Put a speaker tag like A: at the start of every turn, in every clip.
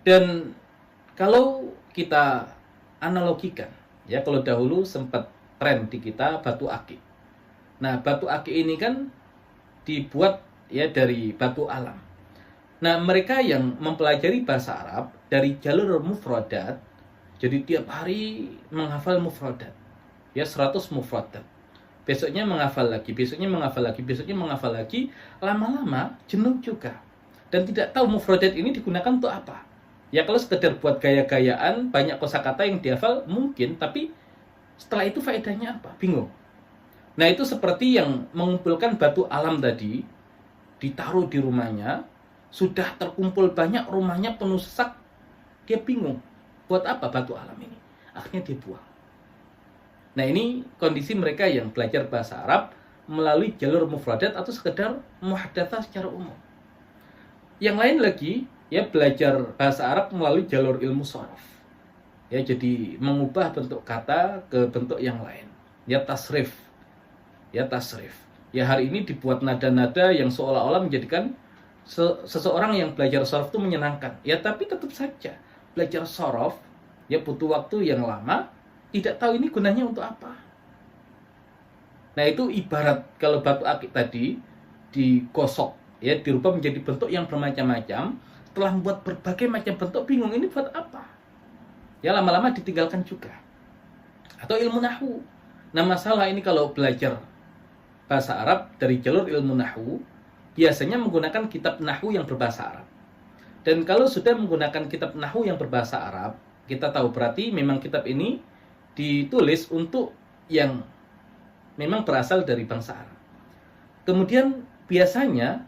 A: Dan kalau kita analogikan, ya kalau dahulu sempat tren di kita batu akik. Nah, batu akik ini kan dibuat ya dari batu alam. Nah, mereka yang mempelajari bahasa Arab dari jalur mufradat, jadi tiap hari menghafal mufradat. Ya 100 mufradat. Besoknya menghafal lagi, besoknya menghafal lagi, besoknya menghafal lagi, lama-lama jenuh juga. Dan tidak tahu mufradat ini digunakan untuk apa. Ya kalau sekedar buat gaya-gayaan, banyak kosakata yang dihafal mungkin, tapi setelah itu faedahnya apa? Bingung. Nah, itu seperti yang mengumpulkan batu alam tadi, ditaruh di rumahnya, sudah terkumpul banyak, rumahnya penuh sesak, dia bingung. Buat apa batu alam ini? Akhirnya dia buang. Nah, ini kondisi mereka yang belajar bahasa Arab melalui jalur mufradat atau sekedar muhadatsah secara umum. Yang lain lagi, ya belajar bahasa Arab melalui jalur ilmu shoraf. Ya, jadi mengubah bentuk kata ke bentuk yang lain. Ya tasrif. Ya hari ini dibuat nada-nada yang seolah-olah menjadikan seseorang yang belajar shoraf itu menyenangkan. Ya tapi tetap saja belajar shoraf ya butuh waktu yang lama, tidak tahu ini gunanya untuk apa. Nah, itu ibarat kalau batu akik tadi digosok, ya dirubah menjadi bentuk yang bermacam-macam, telah membuat berbagai macam bentuk, bingung ini buat apa. Ya lama-lama ditinggalkan juga. Atau ilmu nahwu. Nah, masalah ini kalau belajar bahasa Arab dari jalur ilmu nahwu, biasanya menggunakan kitab nahwu yang berbahasa Arab. Dan kalau sudah menggunakan kitab nahwu yang berbahasa Arab, kita tahu berarti memang kitab ini ditulis untuk yang memang berasal dari bangsa Arab. Kemudian biasanya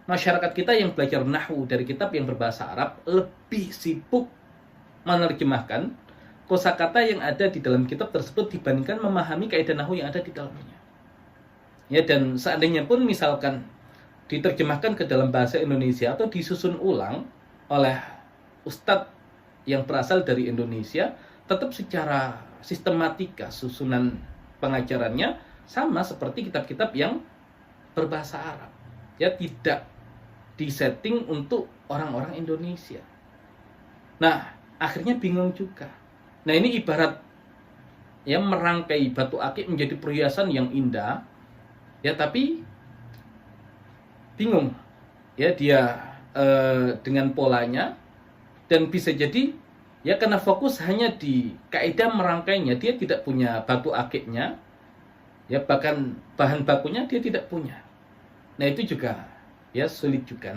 A: masyarakat kita yang belajar nahwu dari kitab yang berbahasa Arab lebih sibuk menerjemahkan kosakata yang ada di dalam kitab tersebut dibandingkan memahami kaidah nahwu yang ada di dalamnya. Ya, dan seandainya pun misalkan diterjemahkan ke dalam bahasa Indonesia atau disusun ulang oleh ustadz yang berasal dari Indonesia, tetap secara sistematika susunan pengajarannya sama seperti kitab-kitab yang berbahasa Arab. Ya, tidak disetting untuk orang-orang Indonesia. Nah, akhirnya bingung juga. Nah, ini ibarat ya merangkai batu akik menjadi perhiasan yang indah, ya tapi bingung ya dia dengan polanya, dan bisa jadi ya karena fokus hanya di kaidah merangkainya, dia tidak punya batu akiknya, ya bahkan bahan bakunya dia tidak punya. Nah, itu juga ya sulit juga.